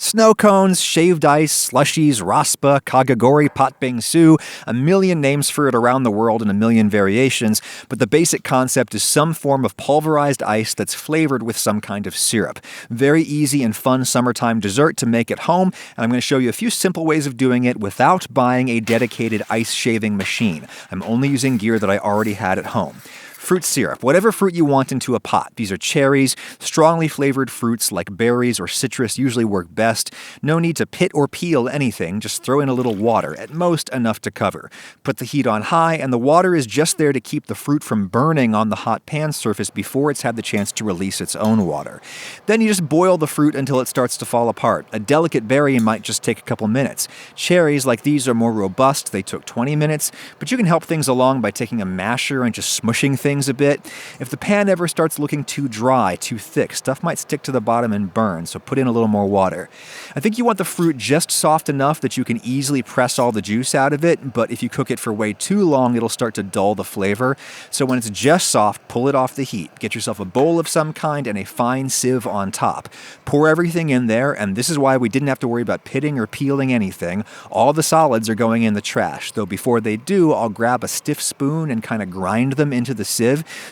Snow cones, shaved ice, slushies, raspa, kakigōri, patbingsu, a million names for it around the world in a million variations, but the basic concept is some form of pulverized ice that's flavored with some kind of syrup. Very easy and fun summertime dessert to make at home, and I'm going to show you a few simple ways of doing it without buying a dedicated ice shaving machine. I'm only using gear that I already had at home. Fruit syrup, whatever fruit you want into a pot. These are cherries, strongly flavored fruits like berries or citrus usually work best. No need to pit or peel anything, just throw in a little water, at most enough to cover. Put the heat on high, and the water is just there to keep the fruit from burning on the hot pan surface before it's had the chance to release its own water. Then you just boil the fruit until it starts to fall apart. A delicate berry might just take a couple minutes. Cherries like these are more robust, they took 20 minutes, but you can help things along by taking a masher and just smushing things a bit. If the pan ever starts looking too dry, too thick, stuff might stick to the bottom and burn, so put in a little more water. I think you want the fruit just soft enough that you can easily press all the juice out of it, but if you cook it for way too long, it'll start to dull the flavor. So when it's just soft, pull it off the heat. Get yourself a bowl of some kind and a fine sieve on top. Pour everything in there, and this is why we didn't have to worry about pitting or peeling anything. All the solids are going in the trash, though before they do, I'll grab a stiff spoon and kind of grind them into the sieve.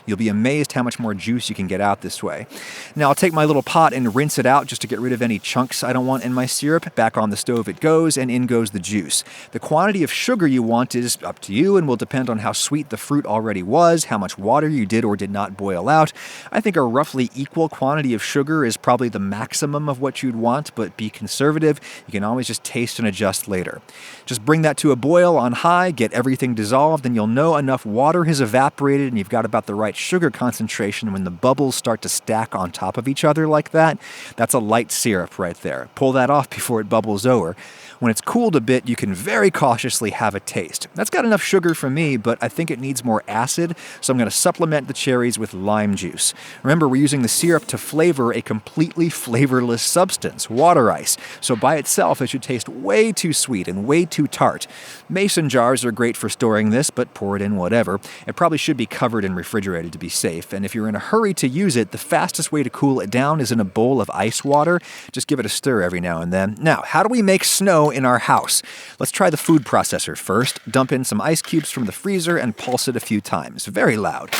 You'll be amazed how much more juice you can get out this way. Now I'll take my little pot and rinse it out just to get rid of any chunks I don't want in my syrup. Back on the stove it goes, and in goes the juice. The quantity of sugar you want is up to you and will depend on how sweet the fruit already was, how much water you did or did not boil out. I think a roughly equal quantity of sugar is probably the maximum of what you'd want, but be conservative. You can always just taste and adjust later. Just bring that to a boil on high, get everything dissolved, and you'll know enough water has evaporated and you've got about the right sugar concentration. When the bubbles start to stack on top of each other like that, that's a light syrup right there. Pull that off before it bubbles over. When it's cooled a bit, you can very cautiously have a taste. That's got enough sugar for me, but I think it needs more acid, so I'm going to supplement the cherries with lime juice. Remember, we're using the syrup to flavor a completely flavorless substance, water ice, so by itself it should taste way too sweet and way too tart. Mason jars are great for storing this, but pour it in whatever. It probably should be covered and refrigerated to be safe, and if you're in a hurry to use it, the fastest way to cool it down is in a bowl of ice water. Just give it a stir every now and then. Now, how do we make snow in our house? Let's try the food processor first. Dump in some ice cubes from the freezer and pulse it a few times. Very loud.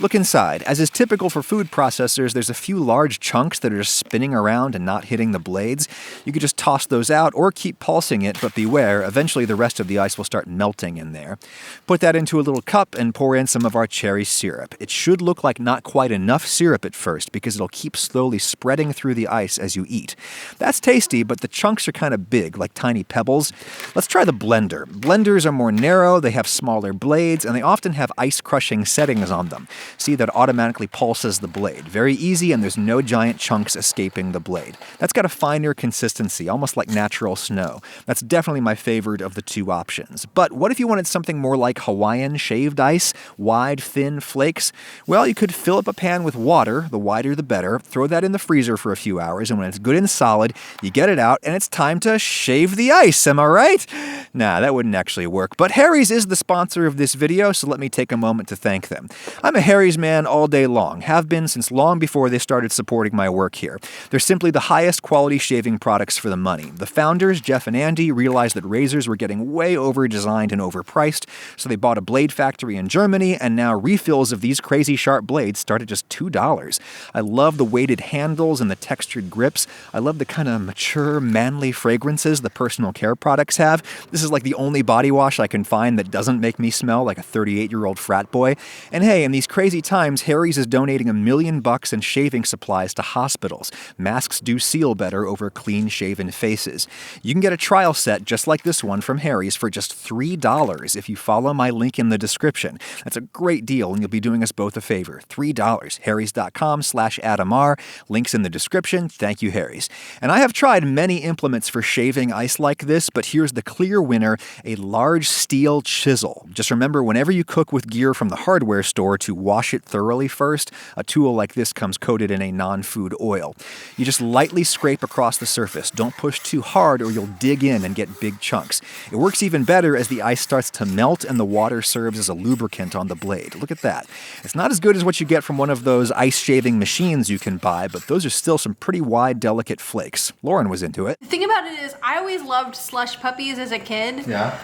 Look inside. As is typical for food processors, there's a few large chunks that are just spinning around and not hitting the blades. You could just toss those out or keep pulsing it, but beware, eventually the rest of the ice will start melting in there. Put that into a little cup and pour in some of our cherry syrup. It should look like not quite enough syrup at first because it'll keep slowly spreading through the ice as you eat. That's tasty, but the chunks are kind of big, like tiny pebbles. Let's try the blender. Blenders are more narrow, they have smaller blades, and they often have ice-crushing settings on them. See, that automatically pulses the blade. Very easy, and there's no giant chunks escaping the blade. That's got a finer consistency, almost like natural snow. That's definitely my favorite of the two options. But what if you wanted something more like Hawaiian shaved ice? Wide, thin flakes? Well, you could fill up a pan with water, the wider the better, throw that in the freezer for a few hours, and when it's good and solid, you get it out, and it's time to shave the ice, am I right? Nah, that wouldn't actually work. But Harry's is the sponsor of this video, so let me take a moment to thank them. I'm a Harry's man all day long, have been since long before they started supporting my work here. They're simply the highest quality shaving products for the money. The founders, Jeff and Andy, realized that razors were getting way over-designed and overpriced, so they bought a blade factory in Germany, and now refills of these crazy sharp blades start at just $2. I love the weighted handles and the textured grips. I love the kind of mature, manly fragrances the personal care products have. This is like the only body wash I can find that doesn't make me smell like a 38-year-old frat boy. And hey, in these crazy times, Harry's is donating $1 million in shaving supplies to hospitals. Masks do seal better over clean-shaven faces. You can get a trial set just like this one from Harry's for just $3 if you follow my link in the description. That's a great deal, and you'll be doing us both a favor. $3. Harrys.com/AdamR. Links in the description. Thank you, Harry's. And I have tried many implements for shaving ice like this, but here's the clear winner, a large steel chisel. Just remember, whenever you cook with gear from the hardware store to wash wash it thoroughly first. A tool like this comes coated in a non-food oil. You just lightly scrape across the surface. Don't push too hard or you'll dig in and get big chunks. It works even better as the ice starts to melt and the water serves as a lubricant on the blade. Look at that. It's not as good as what you get from one of those ice shaving machines you can buy, but those are still some pretty wide, delicate flakes. Lauren was into it. The thing about it is, I always loved slush puppies as a kid. Yeah.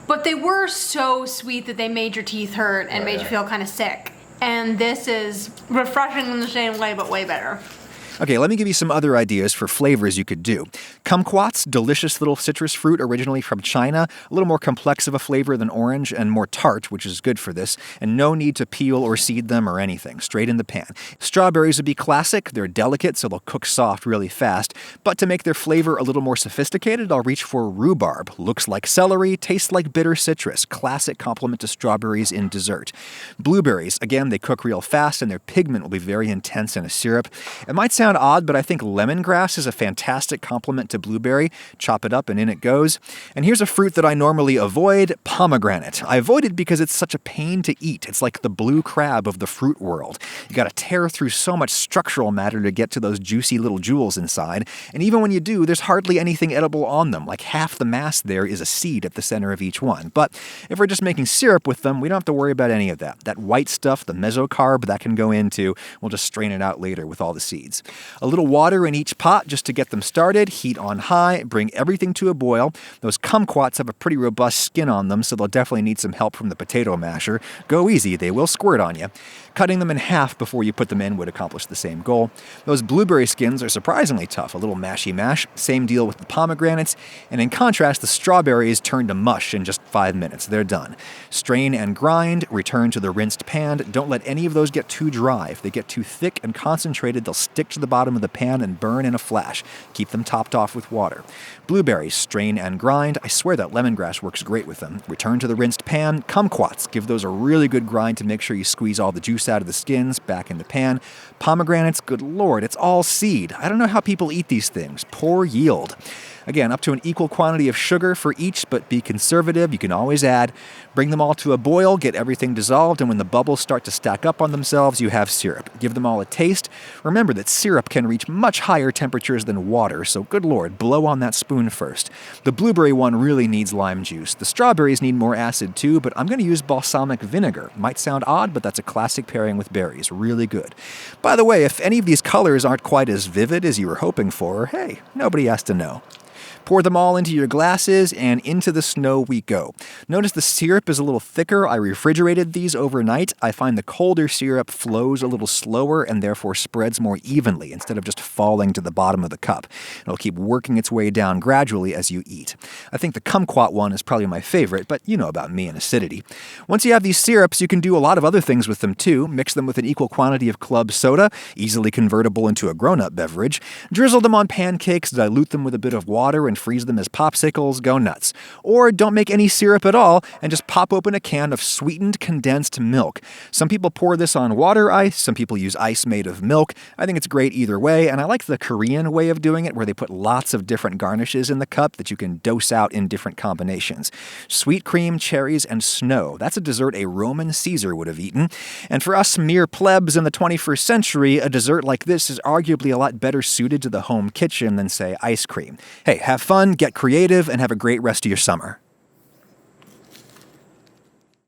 But they were so sweet that they made your teeth hurt and made you feel kind of sick. And this is refreshing in the same way, but way better. Okay, let me give you some other ideas for flavors you could do. Kumquats, delicious little citrus fruit originally from China, a little more complex of a flavor than orange and more tart, which is good for this, and no need to peel or seed them or anything, straight in the pan. Strawberries would be classic. They're delicate, so they'll cook soft really fast, but to make their flavor a little more sophisticated, I'll reach for rhubarb. Looks like celery, tastes like bitter citrus, classic complement to strawberries in dessert. Blueberries, again, they cook real fast and their pigment will be very intense in a syrup. It might sound odd, but I think lemongrass is a fantastic complement to blueberry. Chop it up and in it goes. And here's a fruit that I normally avoid, pomegranate. I avoid it because it's such a pain to eat. It's like the blue crab of the fruit world. You gotta tear through so much structural matter to get to those juicy little jewels inside. And even when you do, there's hardly anything edible on them. Like half the mass there is a seed at the center of each one. But if we're just making syrup with them, we don't have to worry about any of that. That white stuff, the mesocarb, that can go into, we'll just strain it out later with all the seeds. A little water in each pot just to get them started, heat on high, bring everything to a boil. Those kumquats have a pretty robust skin on them, so they'll definitely need some help from the potato masher. Go easy, they will squirt on you. Cutting them in half before you put them in would accomplish the same goal. Those blueberry skins are surprisingly tough, a little mashy mash. Same deal with the pomegranates. And in contrast, the strawberries turn to mush in just 5 minutes. They're done. Strain and grind, return to the rinsed pan. Don't let any of those get too dry. If they get too thick and concentrated, they'll stick to the bottom of the pan and burn in a flash. Keep them topped off with water. Blueberries, strain and grind. I swear that lemongrass works great with them. Return to the rinsed pan. Kumquats, give those a really good grind to make sure you squeeze all the juice out of the skins, back in the pan. Pomegranates, good lord, it's all seed. I don't know how people eat these things. Poor yield. Again, up to an equal quantity of sugar for each, but be conservative. You can always add. Bring them all to a boil, get everything dissolved, and when the bubbles start to stack up on themselves, you have syrup. Give them all a taste. Remember that syrup can reach much higher temperatures than water, so good lord, blow on that spoon first. The blueberry one really needs lime juice. The strawberries need more acid too, but I'm going to use balsamic vinegar. Might sound odd, but that's a classic pairing with berries. Really good. By the way, if any of these colors aren't quite as vivid as you were hoping for, hey, nobody has to know. Pour them all into your glasses, and into the snow we go. Notice the syrup is a little thicker. I refrigerated these overnight. I find the colder syrup flows a little slower and therefore spreads more evenly instead of just falling to the bottom of the cup. It'll keep working its way down gradually as you eat. I think the kumquat one is probably my favorite, but you know about me and acidity. Once you have these syrups, you can do a lot of other things with them too. Mix them with an equal quantity of club soda, easily convertible into a grown-up beverage. Drizzle them on pancakes, dilute them with a bit of water, and freeze them as popsicles. Go nuts. Or don't make any syrup at all and just pop open a can of sweetened condensed milk. Some people pour this on water ice, some people use ice made of milk. I think it's great either way, and I like the Korean way of doing it where they put lots of different garnishes in the cup that you can dose out in different combinations. Sweet cream, cherries, and snow. That's a dessert a Roman Caesar would have eaten. And for us mere plebs in the 21st century, a dessert like this is arguably a lot better suited to the home kitchen than, say, ice cream. Hey, have fun, get creative, and have a great rest of your summer.